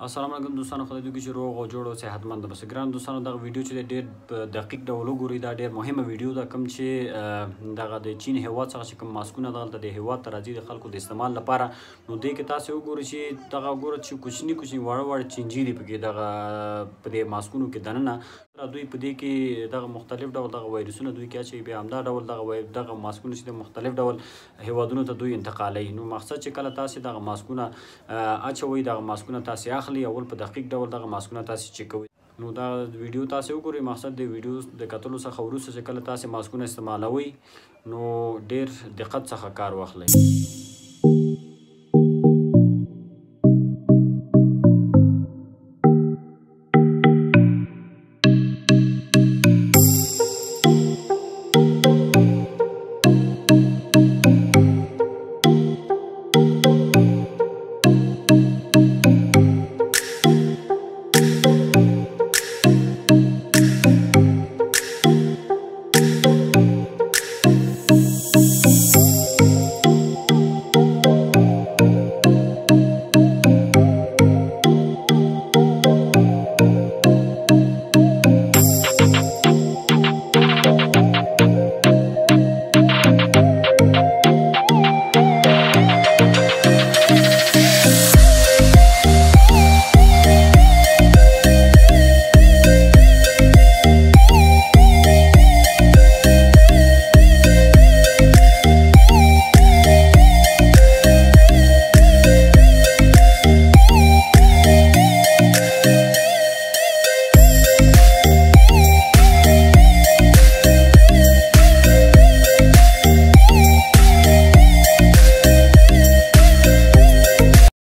السلام علیکم دوستانو، خدای دې وکړي چې روغ او جوړ او صحتمند اوسئ. ګران دوستانو، دغه ویډیو چې ډېر په دقیق ډول وګورئ، دا ډېر مهمه ویډیو ده. کوم چې دغه د چین هېواد څخه چې کوم ماسکونه دلته د هېواد ته راځي د خلکو د استعمال لپاره، نو دې کې تاسې وګورئ چې دغه وګورئ چې کوچني کوچني واړه چینجي دي پکې دغه په دې ماسکونو کې دننه. دوی په دې کې دغه مختلف ډول دغه وایرسونه دوی کې اچوي، بیا همدا ډول دغه ماسکونه چې د مختلف ډول هېوادونو ته دوی انتقالوي. نو مقصد چې کله تاسې دغه ماسکونه اچوئ، دغه ماسکونه تاسې اخلي، اول په دقیق ډول دغه ماسکونه تاسې چک کوئ. نو دا ویډیو تاسې وګورئ. مقصد د ویډیو د کتلو څخه وروسته چې کله تاسې ماسکونه استعمالوئ، نو ډېر دقت څخه کار واخلئ.